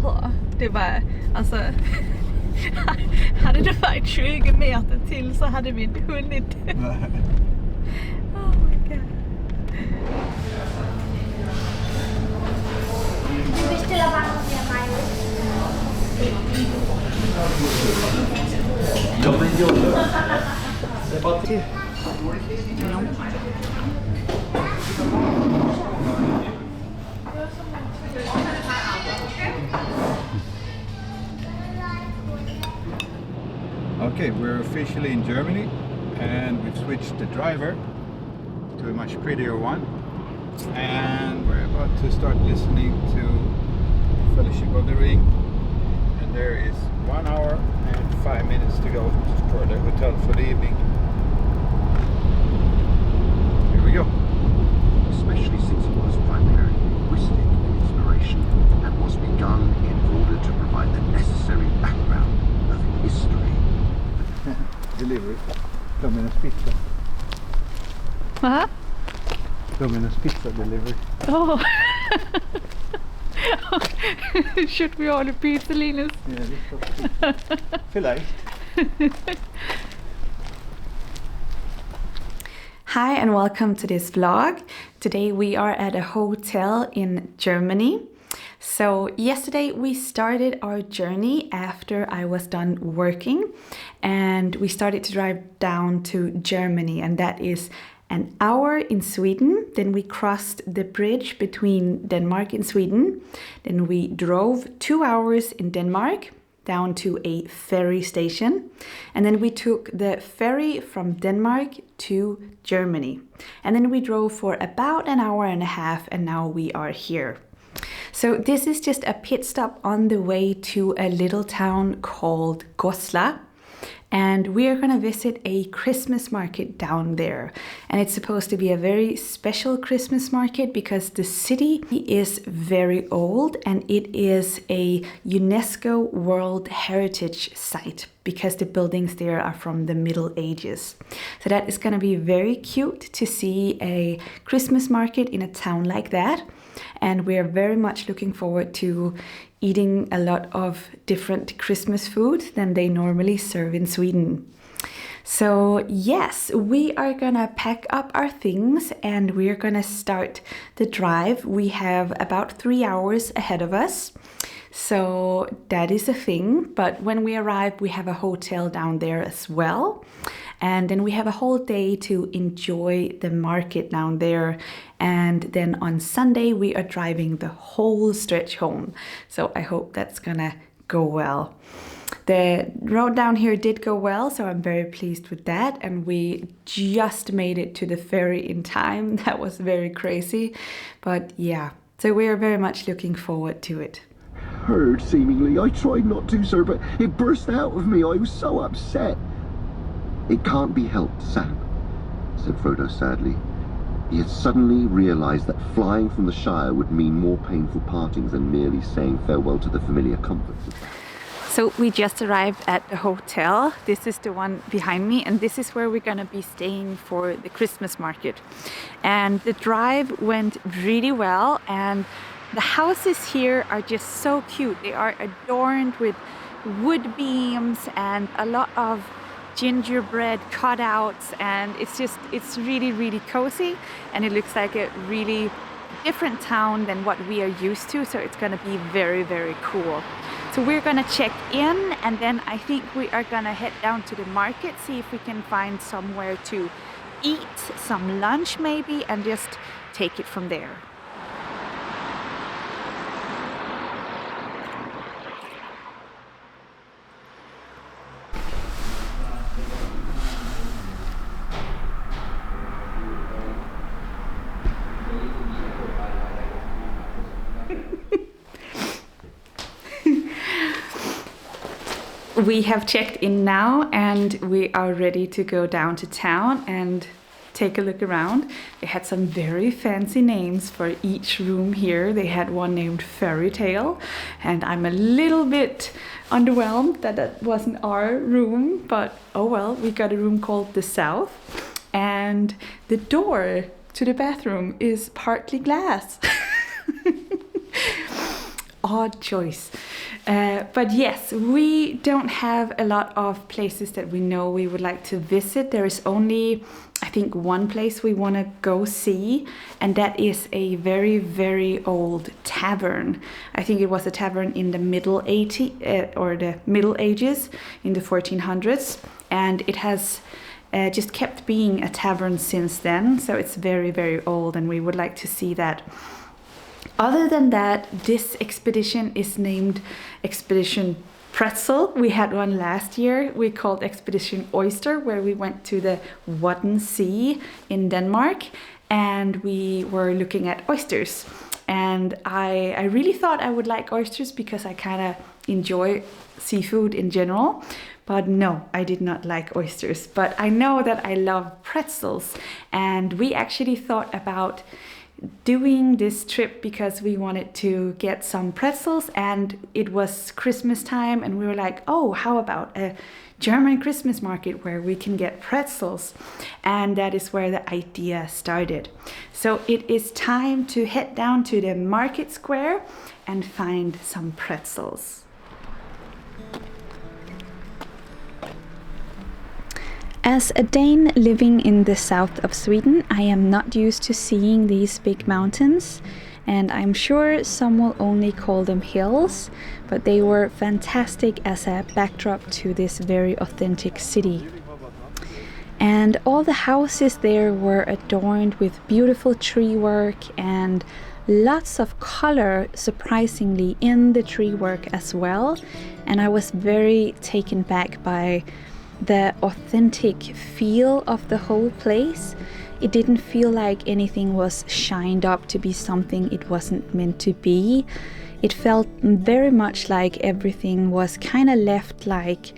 Jaha, det var alltså hade det varit 20 meter till så hade vi inte hunnit. Oh my god. Vi beställer bara något till mig. Ja, men jag det är bara till. Okay, we're officially in Germany and we've switched the driver to a much prettier one, and we're about to start listening to Fellowship of the Ring, and there is 1 hour and 5 minutes to go for the hotel for the evening. Here we go. Especially since it was primarily linguistic in inspiration and was begun in order to provide the necessary background of history. Delivery. Domino's Pizza. Huh? Domino's Pizza delivery. Oh. Should we order pizza, Linus? Yeah, this is vielleicht. Hi and welcome to this vlog. Today we are at a hotel in Germany. So yesterday we started our journey after I was done working, and we started to drive down to Germany, and that is an hour in Sweden. Then we crossed the bridge between Denmark and Sweden. Then we drove 2 hours in Denmark down to a ferry station, and then we took the ferry from Denmark to Germany, and then we drove for about an hour and a half, and now we are here. So this is just a pit stop on the way to a little town called Goslar, and we are going to visit a Christmas market down there. And it's supposed to be a very special Christmas market because the city is very old and it is a UNESCO World Heritage Site because the buildings there are from the Middle Ages. So that is going to be very cute to see a Christmas market in a town like that. And we are very much looking forward to eating a lot of different Christmas food than they normally serve in Sweden. So yes, we are gonna pack up our things and we're gonna start the drive. We have about 3 hours ahead of us. So that is a thing, but when we arrive we have a hotel down there as well, and then we have a whole day to enjoy the market down there, and then on Sunday we are driving the whole stretch home. So I hope that's gonna go well. The road down here did go well, so I'm very pleased with that, and we just made it to the ferry in time. That was very crazy, but yeah, so we are very much looking forward to it. Heard, seemingly. I tried not to, sir, but it burst out of me. I was so upset. It can't be helped, Sam, said Frodo sadly. He had suddenly realized that flying from the Shire would mean more painful partings than merely saying farewell to the familiar comforts of that. So we just arrived at the hotel. This is the one behind me, and this is where we're gonna be staying for the Christmas market. And the drive went really well, and the houses here are just so cute. They are adorned with wood beams and a lot of gingerbread cutouts, and it's really cozy, and it looks like a really different town than what we are used to, so it's gonna be very cool. So we're gonna check in, and then I think we are gonna head down to the market, see if we can find somewhere to eat some lunch maybe, and just take it from there. We have checked in now and we are ready to go down to town and take a look around. They had some very fancy names for each room here. They had one named Fairy Tale, and I'm a little bit underwhelmed that that wasn't our room, but oh well, we got a room called the South, and the door to the bathroom is partly glass. Odd choice. But yes, we don't have a lot of places that we know we would like to visit. There is only, I think, one place we want to go see, and that is a very, very old tavern. I think it was a tavern in the Middle Ages, in the 1400s, and it has just kept being a tavern since then. So it's very, very old, and we would like to see that. Other than that, this expedition is named Expedition Pretzel. We had one last year. We called Expedition Oyster, where we went to the Wadden Sea in Denmark, and we were looking at oysters. And I really thought I would like oysters because I kind of enjoy seafood in general. But no, I did not like oysters. But I know that I love pretzels, and we actually thought about doing this trip because we wanted to get some pretzels, and it was Christmas time, and we were like, oh, how about a German Christmas market where we can get pretzels? And that is where the idea started. So it is time to head down to the market square and find some pretzels. As a Dane living in the south of Sweden, I am not used to seeing these big mountains, and I'm sure some will only call them hills, but they were fantastic as a backdrop to this very authentic city. And all the houses there were adorned with beautiful tree work and lots of color, surprisingly, in the tree work as well. And I was very taken back by the authentic feel of the whole place. It didn't feel like anything was shined up to be something it wasn't meant to be. It felt very much like everything was kind of left like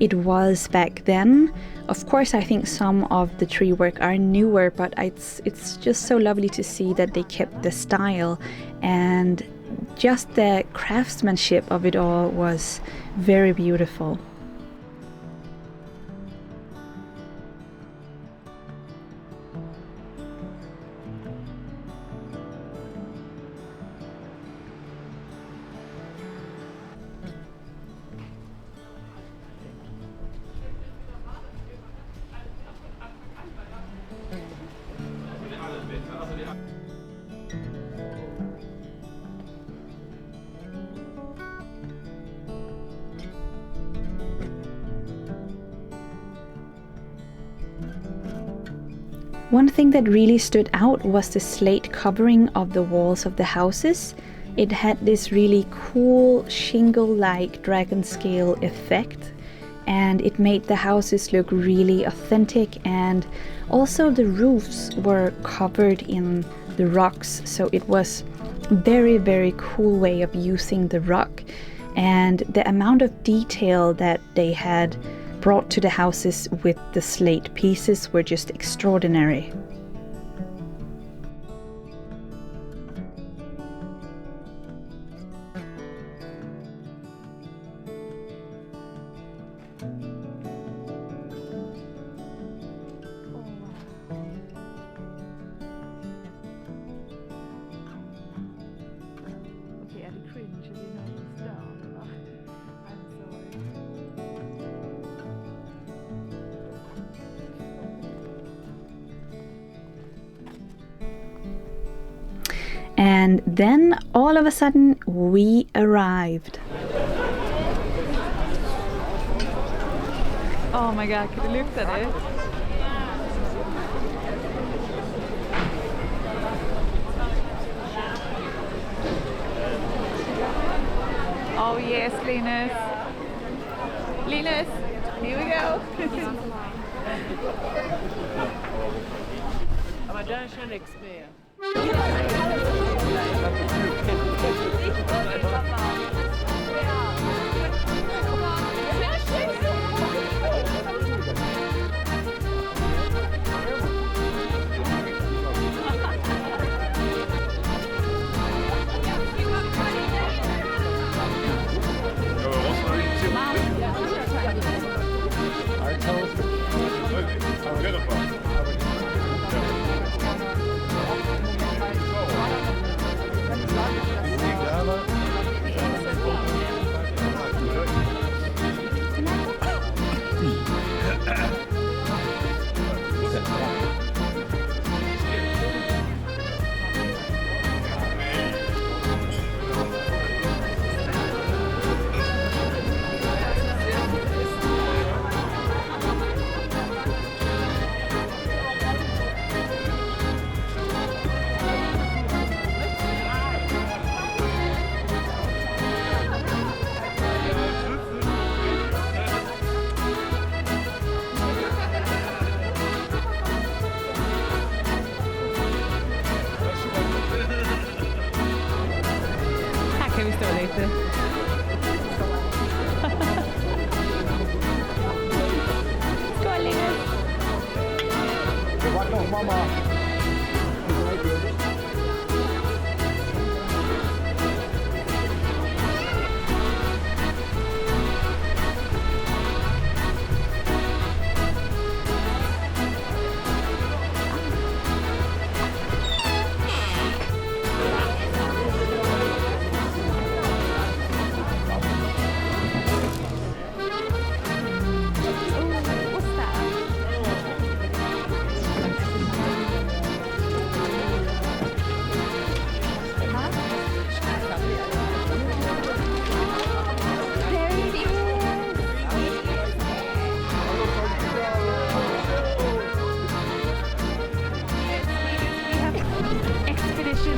it was back then. Of course, I think some of the tree work are newer, but it's just so lovely to see that they kept the style, and just the craftsmanship of it all was very beautiful. One thing that really stood out was the slate covering of the walls of the houses. It had this really cool shingle-like dragon scale effect, and it made the houses look really authentic, and also the roofs were covered in the rocks, so it was a very, very cool way of using the rock, and the amount of detail that they had brought to the houses with the slate pieces were just extraordinary. And then all of a sudden we arrived. Oh my god, kan du lukta det? Oh yes, Linus. Linus, here we go. Aber da ist schon nichts mehr. lite. Skål Linus!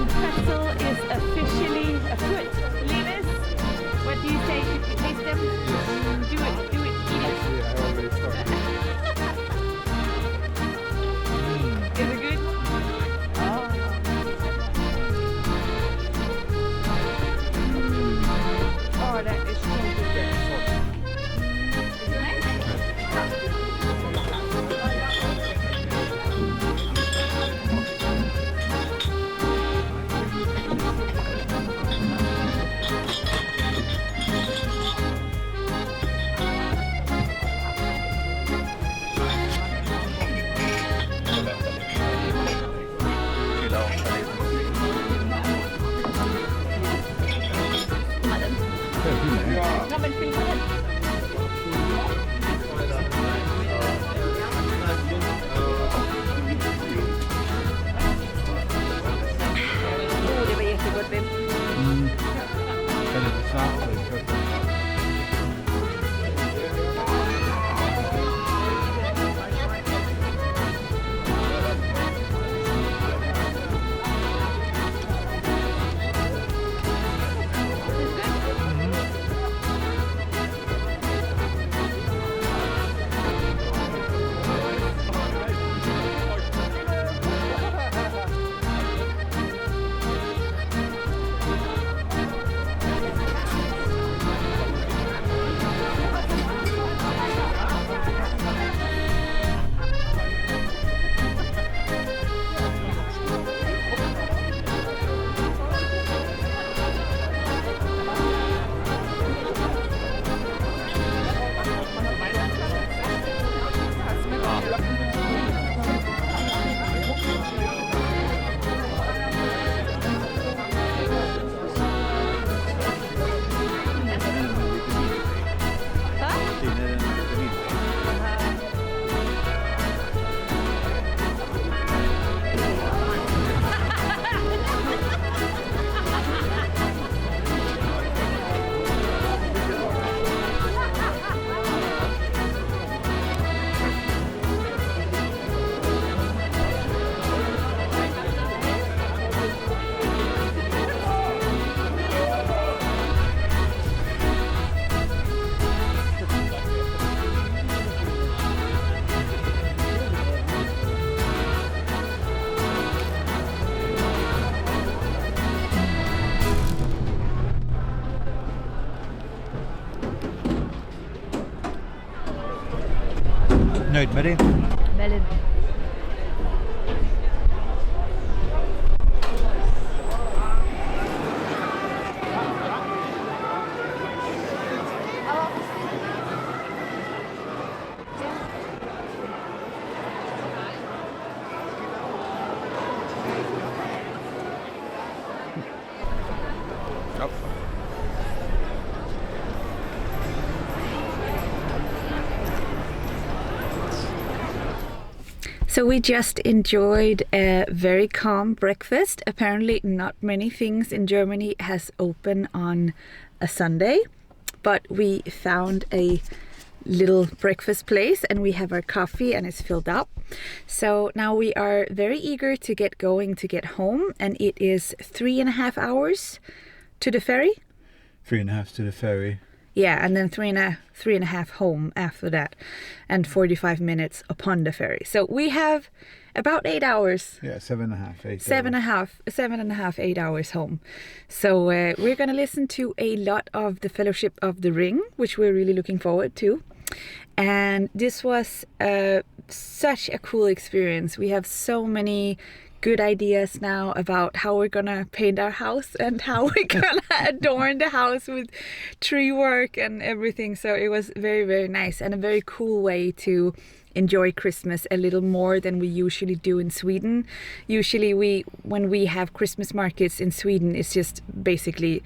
Pretzel is officially afoot. Linus, what do you say? Should we taste them? Do it, eat it. Actually, I already started. Is it good? Oh, that is so good. Is it nice? Ja, men filma den. Det var jättegott. Väldigt snabbt och kött. Nöjd med det? Väldigt. Ja. So we just enjoyed a very calm breakfast. Apparently not many things in Germany has open on a Sunday, but we found a little breakfast place and we have our coffee and it's filled up. So now we are very eager to get going to get home, and it is 3.5 hours to the ferry. 3.5 to the ferry. Yeah, and then three and a half home after that, and 45 minutes upon the ferry. So we have about 8 hours. Yeah, 7.5, 8 7.5, 8 hours home. So we're going to listen to a lot of the Fellowship of the Ring, which we're really looking forward to. And this was such a cool experience. We have so many good ideas now about how we're gonna paint our house and how we're gonna adorn the house with tree work and everything. So it was very, very nice and a very cool way to enjoy Christmas a little more than we usually do in Sweden. Usually when we have Christmas markets in Sweden, it's just basically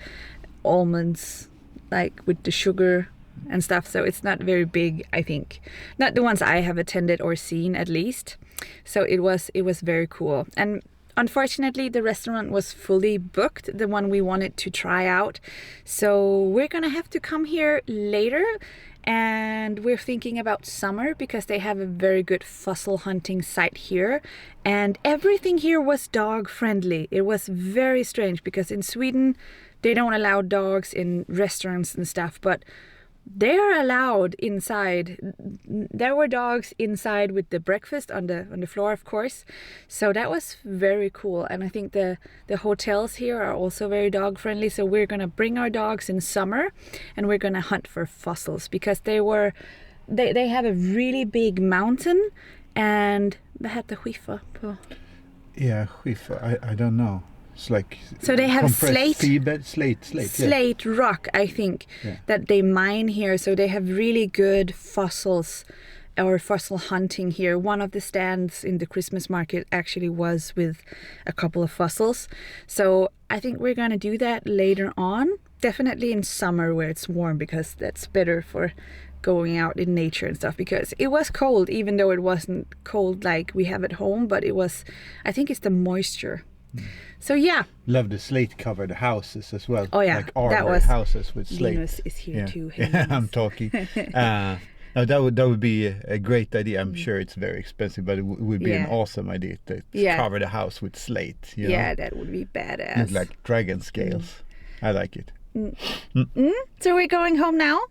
almonds, like with the sugar and stuff. So it's not very big, I think. Not the ones I have attended or seen, at least. So it was very cool. And unfortunately, the restaurant was fully booked, the one we wanted to try out. So we're gonna have to come here later. And we're thinking about summer because they have a very good fossil hunting site here. And everything here was dog friendly. It was very strange because in Sweden, they don't allow dogs in restaurants and stuff, but they're allowed inside. There were dogs inside with the breakfast on the floor, of course. So that was very cool. And I think the hotels here are also very dog friendly. So we're gonna bring our dogs in summer and we're gonna hunt for fossils because they have a really big mountain and vad heter skiffer på? Yeah, skiffer. I don't know. It's like so they have slate rock, I think, that they mine here. So they have really good fossils or fossil hunting here. One of the stands in the Christmas market actually was with a couple of fossils. So I think we're gonna do that later on. Definitely in summer where it's warm because that's better for going out in nature and stuff, because it was cold, even though it wasn't cold like we have at home, but it was, I think it's the moisture. So yeah, love the slate covered houses as well. Oh yeah, like arbor houses with slate. Linus is here too. Hey, yeah, I'm talking. No, that would be a great idea. I'm sure it's very expensive, but it would be an awesome idea to cover the house with slate. You know? That would be badass. Look like dragon scales. I like it. So we're going home now.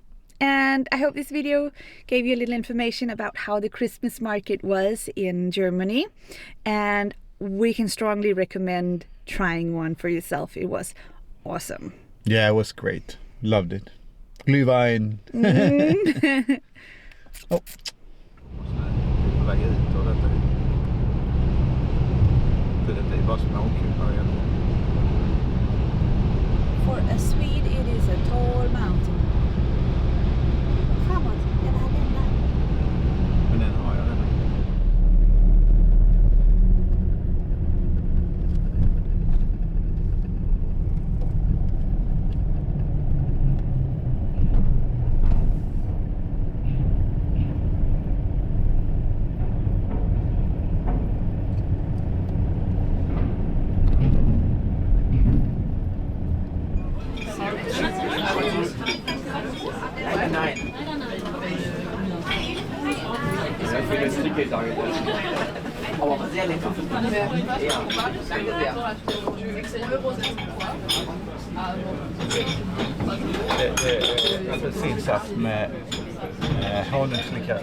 And I hope this video gave you a little information about how the Christmas market was in Germany. And we can strongly recommend trying one for yourself. It was awesome. Yeah, it was great. Loved it. Glühwein. Oh. For a Swede, it is a tall mountain. Framåt, jag hade den där. Men den har jag redan. Apelsinsaft med honungslikör.